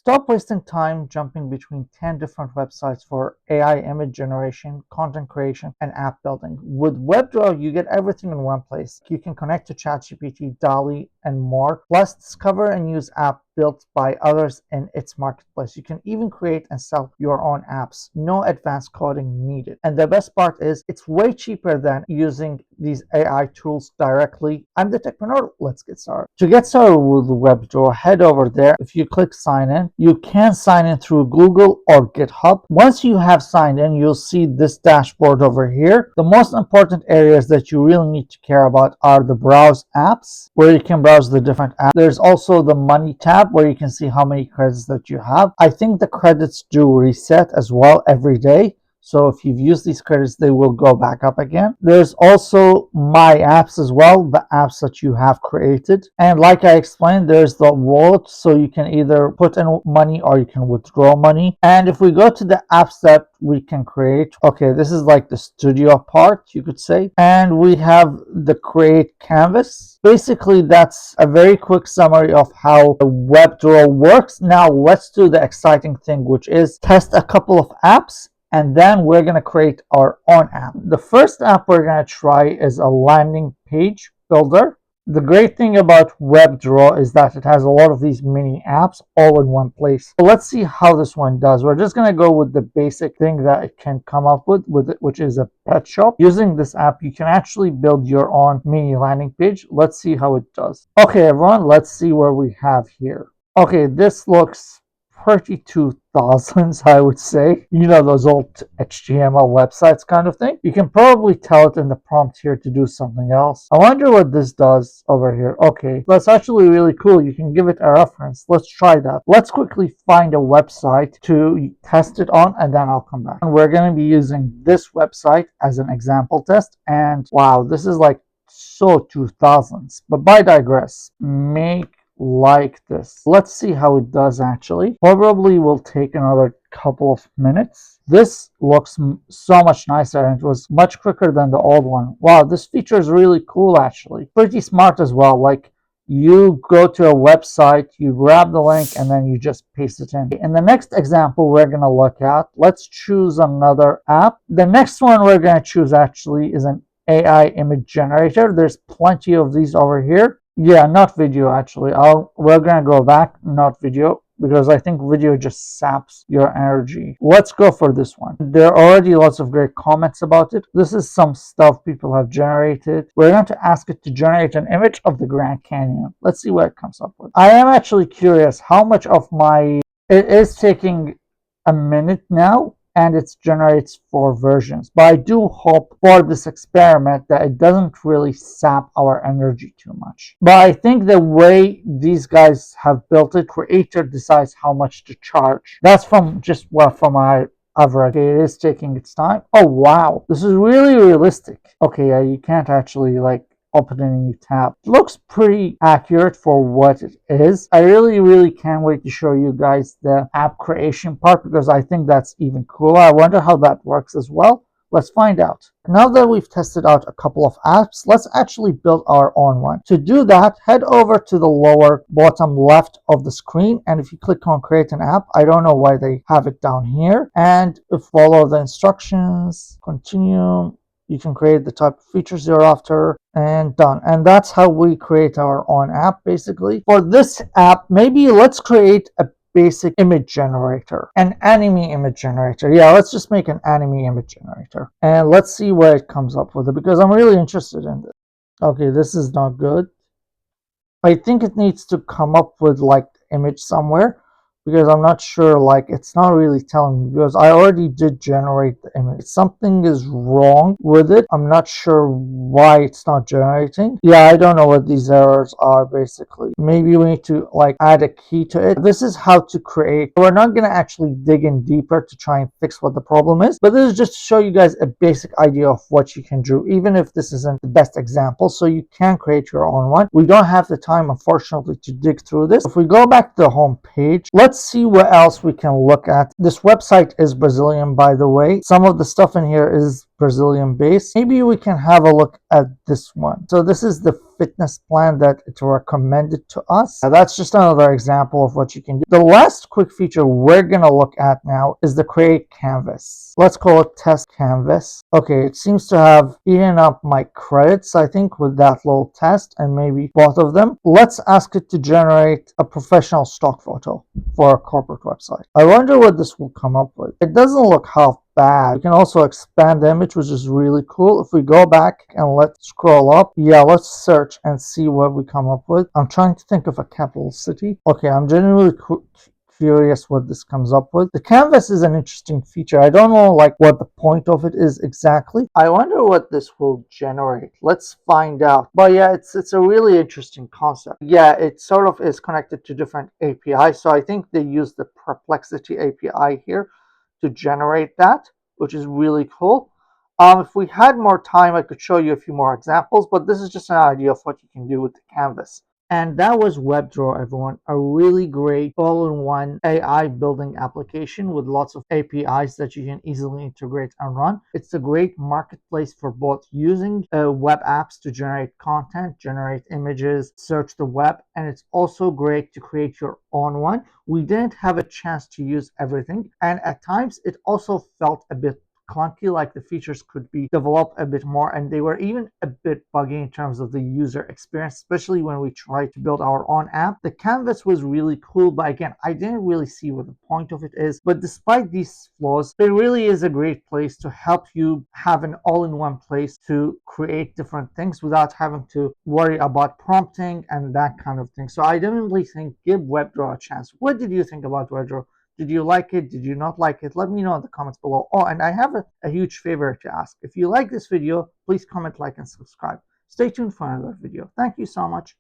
Stop wasting time jumping between 10 different websites for AI image generation, content creation, and app building. With Webdraw, you get everything in one place. You can connect to ChatGPT, DALL-E, and more, plus discover and use apps built by others in its marketplace. You can even create and sell your own apps. No advanced coding needed. And the best part is it's way cheaper than using these AI tools directly. I'm the techpreneur. Let's get started. To get started with Webdraw, head over there. If you click sign in, you can sign in through Google or GitHub. Once you have signed in, you'll see this dashboard over here. The most important areas that you really need to care about are the browse apps, where you can browse the different apps. There's also the money tab, where you can see how many credits that you have. I think the credits do reset as well every day. So if you've used these credits, they will go back up again. There's also my apps as well, the apps that you have created. And like I explained, there's the wallet, so you can either put in money or you can withdraw money. And if we go to the apps that we can create, okay, this is like the studio part, you could say. And we have the create canvas. Basically, that's a very quick summary of how Webdraw works. Now let's do the exciting thing, which is test a couple of apps, and then we're going to create our own app. The first app we're going to try is a landing page builder. The great thing about Webdraw is that it has a lot of these mini apps all in one place. So let's see how this one does. We're just going to go with the basic thing that it can come up with it, which is a pet shop. Using this app, you can actually build your own mini landing page. Let's see how it does. Okay, everyone, let's see where we have here. Okay, this looks pretty 2000s, I would say. You know, those old HTML websites kind of thing. You can probably tell it in the prompt here to do something else. I wonder what this does over here. Okay, that's actually really cool. You can give it a reference. Let's try that. Let's quickly find a website to test it on, and then I'll come back. And we're going to be using this website as an example test. And wow, this is like so 2000s. But I digress. Make like this. Let's see how it does actually. Probably will take another couple of minutes. This looks so much nicer, and it was much quicker than the old one. Wow, this feature is really cool actually. Pretty smart as well. Like, you go to a website, you grab the link, and then you just paste it in. In the next example we're going to look at, let's choose another app. The next one we're going to choose actually is an AI image generator. There's plenty of these over here. Yeah, not video actually. We're gonna go back, not video, because I think video just saps your energy. Let's go for this one. There are already lots of great comments about it. This is some stuff people have generated. We're going to ask it to generate an image of the Grand Canyon. Let's see what it comes up with. I am actually curious how much of my... It is taking a minute now, and it generates 4 versions. But I do hope for this experiment that it doesn't really sap our energy too much. But I think the way these guys have built it, creator decides how much to charge. That's from just from my average. Okay, it is taking its time. Oh wow, this is really realistic. Okay, you can't actually like open a new tab. It looks pretty accurate for what it is. I really can't wait to show you guys the app creation part, because I think that's even cooler. I wonder how that works as well. Let's find out. Now that we've tested out a couple of apps, let's actually build our own one. To do that, head over to the lower bottom left of the screen, and if you click on create an app, I don't know why they have it down here, and follow the instructions, continue. You can create the type of features you're after, and done. And that's how we create our own app, basically. For this app, maybe let's create a basic image generator, an anime image generator. Yeah, let's just make an anime image generator, and let's see where it comes up with it, because I'm really interested in this. Okay, this is not good. I think it needs to come up with like image somewhere, because I'm not sure, like, it's not really telling me, because I already did generate the image. Something is wrong with it. I'm not sure why it's not generating. Yeah, I don't know what these errors are, basically. Maybe we need to like add a key to it. This is how to create. We're not going to actually dig in deeper to try and fix what the problem is, but this is just to show you guys a basic idea of what you can do, even if this isn't the best example, so you can create your own one. We don't have the time, unfortunately, to dig through this. If we go back to the home page, let's see what else we can look at. This website is Brazilian, by the way. Some of the stuff in here is Brazilian base. Maybe we can have a look at this one. So this is the fitness plan that it's recommended to us. That's just another example of what you can do. The last quick feature we're gonna look at now is the create canvas. Let's call it test canvas. Okay, it seems to have eaten up my credits, I think, with that little test, and maybe both of them. Let's ask it to generate a professional stock photo for a corporate website. I wonder what this will come up with. It doesn't look half bad. We can also expand the image, which is really cool. If we go back and let's scroll up, yeah, let's search and see what we come up with. I'm trying to think of a capital city. Okay, I'm genuinely curious what this comes up with. The canvas is an interesting feature. I don't know like what the point of it is exactly. I wonder what this will generate. Let's find out. But yeah, it's a really interesting concept. Yeah, it sort of is connected to different APIs. So I think they use the Perplexity API here to generate that, which is really cool. If we had more time, I could show you a few more examples, but this is just an idea of what you can do with the canvas. And that was Webdraw, everyone. A really great all-in-one AI building application with lots of APIs that you can easily integrate and run. It's a great marketplace for both using web apps to generate content, generate images, search the web, and it's also great to create your own one. We didn't have a chance to use everything, and at times it also felt a bit clunky, like the features could be developed a bit more, and they were even a bit buggy in terms of the user experience, especially when we tried to build our own app. The canvas was really cool, but again, I didn't really see what the point of it is. But despite these flaws, it really is a great place to help you have an all-in-one place to create different things without having to worry about prompting and that kind of thing. So I definitely think give Webdraw a chance. What did you think about Webdraw? Did you like it? Did you not like it? Let me know in the comments below. Oh, and I have a huge favor to ask. If you like this video, please comment, like, and subscribe. Stay tuned for another video. Thank you so much.